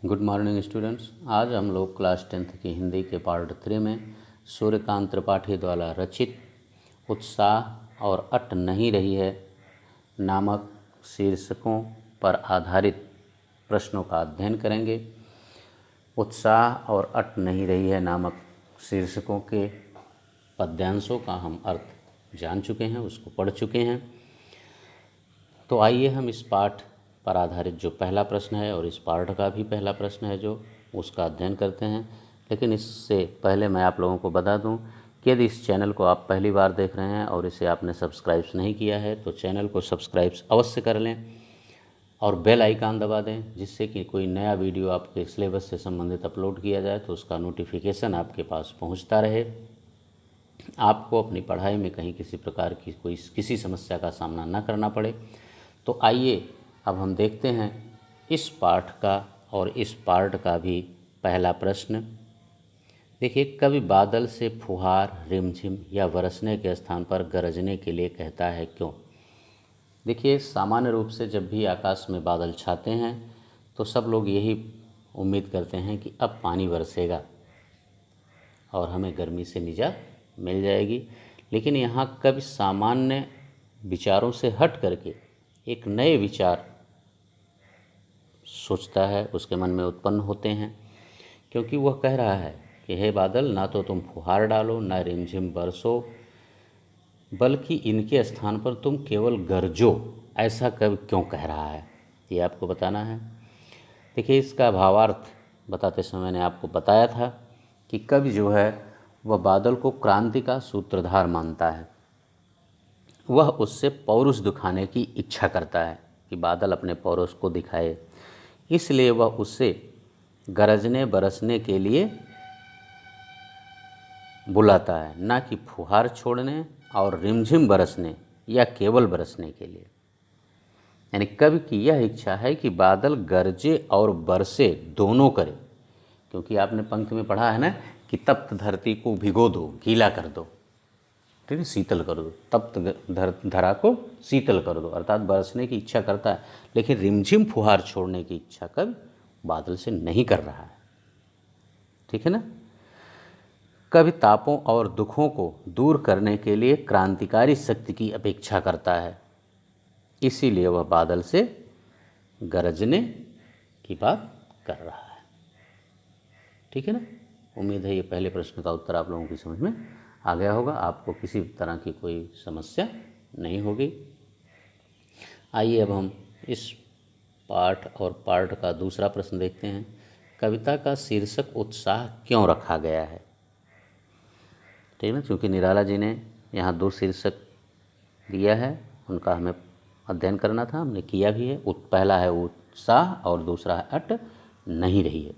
Good morning students. आज हम लोग क्लास 10th की हिंदी के पार्ट 3 में सूर्यकांत त्रिपाठी द्वारा रचित उत्साह और अट नहीं रही है नामक शीर्षकों पर आधारित प्रश्नों का अध्ययन करेंगे। उत्साह और अट नहीं रही है नामक शीर्षकों के पद्यांशों का हम अर्थ जान चुके हैं, उसको पढ़ चुके हैं। तो आइए हम इस पाठ पर आधारित जो पहला प्रश्न है और इस पार्ट का भी पहला प्रश्न है जो उसका अध्ययन करते हैं। लेकिन इससे पहले मैं आप लोगों को बता दूं कि यदि इस चैनल को आप पहली बार देख रहे हैं और इसे आपने सब्सक्राइब नहीं किया है तो चैनल को सब्सक्राइब अवश्य कर लें और बेल आइकन दबा दें, जिससे कि कोई नया वीडियो आपके सिलेबस से संबंधित अपलोड किया जाए तो उसका नोटिफिकेशन आपके पास पहुँचता रहे। आपको अपनी पढ़ाई में कहीं किसी प्रकार की किसी समस्या का सामना न करना पड़े। तो आइए अब हम देखते हैं इस पाठ का और इस पार्ट का भी पहला प्रश्न। देखिए, कवि बादल से फुहार, रिमझिम या बरसने के स्थान पर गरजने के लिए कहता है क्यों? देखिए, सामान्य रूप से जब भी आकाश में बादल छाते हैं तो सब लोग यही उम्मीद करते हैं कि अब पानी बरसेगा और हमें गर्मी से निजात मिल जाएगी। लेकिन यहाँ कवि सामान्य विचारों से हट करके एक नए विचार सोचता है, उसके मन में उत्पन्न होते हैं, क्योंकि वह कह रहा है कि हे बादल, ना तो तुम फुहार डालो, ना रिमझिम बरसो, बल्कि इनके स्थान पर तुम केवल गरजो। ऐसा कवि क्यों कह रहा है, ये आपको बताना है। देखिए, इसका भावार्थ बताते समय मैंने आपको बताया था कि कवि जो है वह बादल को क्रांति का सूत्रधार मानता है। वह उससे पौरुष दिखाने की इच्छा करता है कि बादल अपने पौरुष को दिखाए, इसलिए वह उससे गरजने बरसने के लिए बुलाता है, ना कि फुहार छोड़ने और रिमझिम बरसने या केवल बरसने के लिए। यानी कवि की यह इच्छा है कि बादल गरजे और बरसे दोनों करे, क्योंकि आपने पंक्ति में पढ़ा है ना कि तप्त धरती को भिगो दो, गीला कर दो, ठीक है, शीतल कर दो। तप्त धरा को शीतल कर दो, अर्थात बरसने की इच्छा करता है, लेकिन रिमझिम फुहार छोड़ने की इच्छा कवि बादल से नहीं कर रहा है। ठीक है ना। कवि तापों और दुखों को दूर करने के लिए क्रांतिकारी शक्ति की अपेक्षा करता है, इसीलिए वह बादल से गरजने की बात कर रहा है। ठीक है ना। उम्मीद है ये पहले प्रश्न का उत्तर आप लोगों की समझ में आ गया होगा, आपको किसी तरह की कोई समस्या नहीं होगी। आइए अब हम इस पाठ और पार्ट का दूसरा प्रश्न देखते हैं। कविता का शीर्षक उत्साह क्यों रखा गया है? ठीक है, क्योंकि निराला जी ने यहाँ दो शीर्षक दिया है, उनका हमें अध्ययन करना था, हमने किया भी है। पहला है उत्साह और दूसरा है अट नहीं रही है।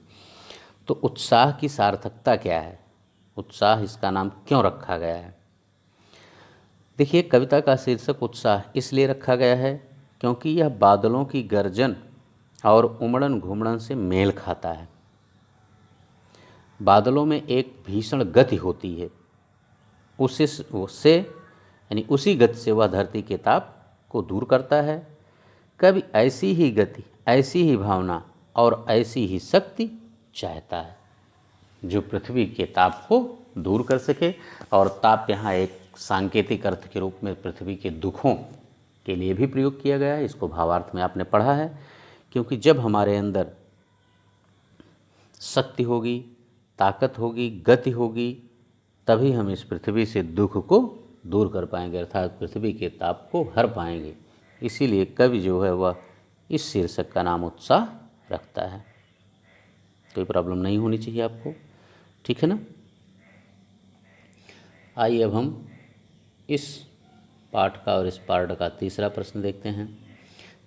तो उत्साह की सार्थकता क्या है, उत्साह इसका नाम क्यों रखा गया है? देखिए, कविता का शीर्षक उत्साह इसलिए रखा गया है क्योंकि यह बादलों की गर्जन और उमड़न घुमड़न से मेल खाता है। बादलों में एक भीषण गति होती है, उससे यानी उसी गति से वह धरती के ताप को दूर करता है। कभी ऐसी ही गति, ऐसी ही भावना और ऐसी ही शक्ति चाहता है जो पृथ्वी के ताप को दूर कर सके। और ताप यहाँ एक सांकेतिक अर्थ के रूप में पृथ्वी के दुखों के लिए भी प्रयोग किया गया है। इसको भावार्थ में आपने पढ़ा है, क्योंकि जब हमारे अंदर शक्ति होगी, ताकत होगी, गति होगी, तभी हम इस पृथ्वी से दुख को दूर कर पाएंगे, अर्थात पृथ्वी के ताप को हर पाएंगे। इसीलिए कवि जो है वह इस शीर्षक का नाम उत्साह रखता है। कोई प्रॉब्लम नहीं होनी चाहिए आपको, ठीक है ना। आइए अब हम इस पाठ का और इस पार्ट का तीसरा प्रश्न देखते हैं।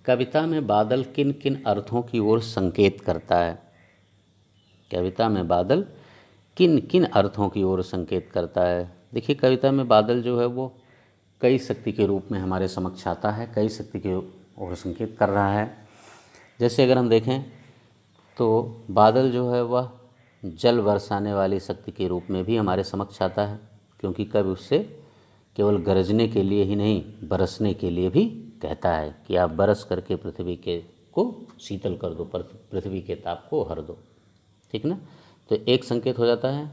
कविता में बादल किन किन अर्थों की ओर संकेत करता है? कविता में बादल किन किन अर्थों की ओर संकेत करता है? देखिए, कविता में बादल जो है वो कई शक्ति के रूप में हमारे समक्ष आता है, कई शक्ति की ओर संकेत कर रहा है। जैसे अगर हम देखें तो बादल जो है वह जल बरसाने वाली शक्ति के रूप में भी हमारे समक्ष आता है, क्योंकि कवि उससे केवल गरजने के लिए ही नहीं, बरसने के लिए भी कहता है कि आप बरस करके पृथ्वी के को शीतल कर दो, पृथ्वी के ताप को हर दो। ठीक ना। तो एक संकेत हो जाता है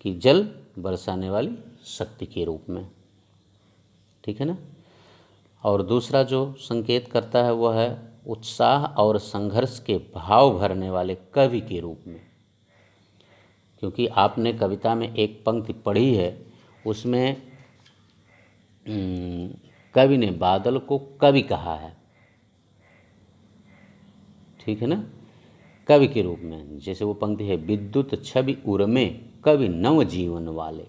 कि जल बरसाने वाली शक्ति के रूप में। ठीक है ना। और दूसरा जो संकेत करता है वह है उत्साह और संघर्ष के भाव भरने वाले कवि के रूप में। क्योंकि आपने कविता में एक पंक्ति पढ़ी है, उसमें कवि ने बादल को कवि कहा है। ठीक है ना, कवि के रूप में। जैसे वो पंक्ति है, विद्युत छवि उर्मे कवि नव जीवन वाले।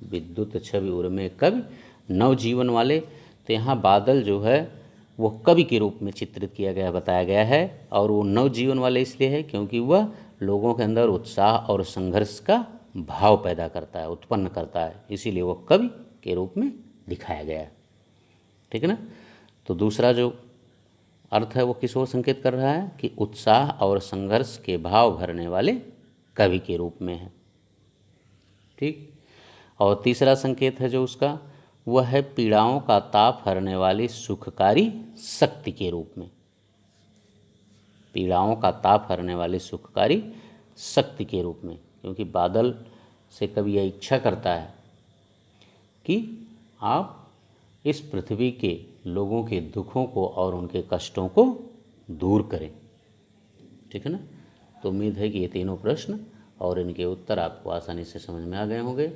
विद्युत छवि उर्मे कवि नव जीवन वाले। तो यहाँ बादल जो है वो कवि के रूप में चित्रित किया गया, बताया गया है। और वो नव जीवन वाले इसलिए है क्योंकि वह लोगों के अंदर उत्साह और संघर्ष का भाव पैदा करता है, उत्पन्न करता है, इसीलिए वह कवि के रूप में दिखाया गया है। ठीक है ना। तो दूसरा जो अर्थ है वो किस ओर संकेत कर रहा है कि उत्साह और संघर्ष के भाव भरने वाले कवि के रूप में है। ठीक। और तीसरा संकेत है जो उसका, वह है पीड़ाओं का ताप हरने वाली सुखकारी शक्ति के रूप में। पीड़ाओं का ताप हरने वाली सुखकारी शक्ति के रूप में। क्योंकि बादल से कवि यह इच्छा करता है कि आप इस पृथ्वी के लोगों के दुखों को और उनके कष्टों को दूर करें। ठीक है ना। तो उम्मीद है कि ये तीनों प्रश्न और इनके उत्तर आपको आसानी से समझ में आ गए होंगे।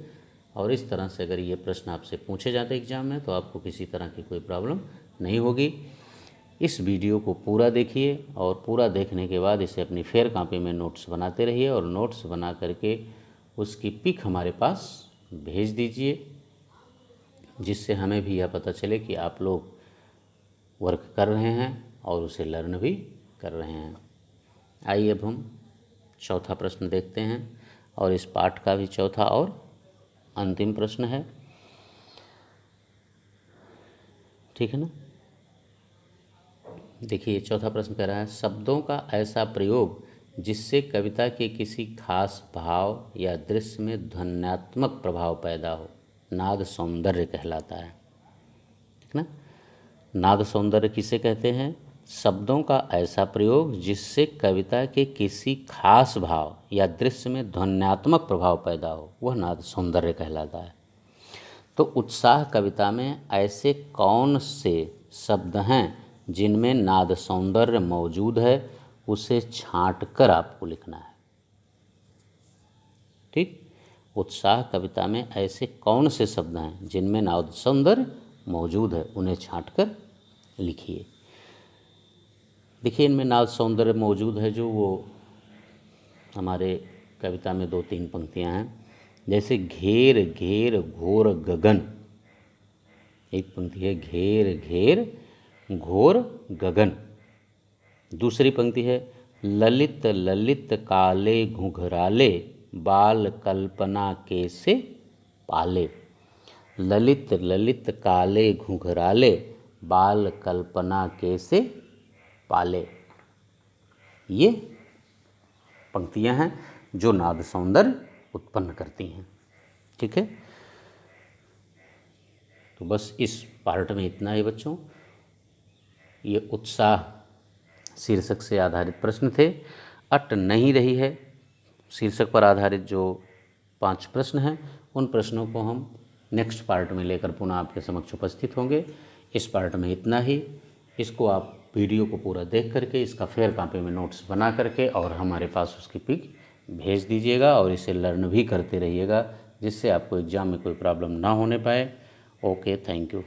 और इस तरह से अगर ये प्रश्न आपसे पूछे जाते एग्जाम में तो आपको किसी तरह की कोई प्रॉब्लम नहीं होगी। इस वीडियो को पूरा देखिए और पूरा देखने के बाद इसे अपनी फेयर कॉपी में नोट्स बनाते रहिए और नोट्स बना करके उसकी पिक हमारे पास भेज दीजिए, जिससे हमें भी यह पता चले कि आप लोग वर्क कर रहे हैं और उसे लर्न भी कर रहे हैं। आइए अब हम चौथा प्रश्न देखते हैं और इस पाठ का भी चौथा और अंतिम प्रश्न है। ठीक है ना। देखिए चौथा प्रश्न कह रहा है, शब्दों का ऐसा प्रयोग जिससे कविता के किसी खास भाव या दृश्य में ध्वन्यात्मक प्रभाव पैदा हो, नाद सौंदर्य कहलाता है। ठीक ना। नाद सौंदर्य किसे कहते हैं? शब्दों का ऐसा प्रयोग जिससे कविता के किसी खास भाव या दृश्य में ध्वन्यात्मक प्रभाव पैदा हो, वह नाद सौंदर्य कहलाता है। तो उत्साह कविता में ऐसे कौन से शब्द हैं जिनमें नाद सौंदर्य मौजूद है, उसे छांट कर आपको लिखना है। ठीक। उत्साह कविता में ऐसे कौन से शब्द हैं जिनमें नाद सौंदर्य मौजूद है, उन्हें छांट कर लिखिए। देखिए इनमें नाद सौंदर्य मौजूद है जो वो हमारे कविता में 2-3 पंक्तियां हैं। जैसे घेर घेर घोर गगन, एक पंक्ति है घेर घेर घोर गगन। दूसरी पंक्ति है ललित ललित काले घुघराले बाल कल्पना के से पाले। ललित ललित काले घुघराले बाल कल्पना के से पाले। ये पंक्तियां हैं जो नाद सौंदर्य उत्पन्न करती हैं। ठीक है। तो बस इस पार्ट में इतना ही बच्चों। ये उत्साह शीर्षक से आधारित प्रश्न थे। अट नहीं रही है शीर्षक पर आधारित जो 5 प्रश्न हैं, उन प्रश्नों को हम नेक्स्ट पार्ट में लेकर पुनः आपके समक्ष उपस्थित होंगे। इस पार्ट में इतना ही। इसको आप वीडियो को पूरा देख करके इसका फेयर कॉपी में नोट्स बना करके और हमारे पास उसकी पिक भेज दीजिएगा और इसे लर्न भी करते रहिएगा, जिससे आपको एग्ज़ाम में कोई प्रॉब्लम ना होने पाए। Okay, thank you.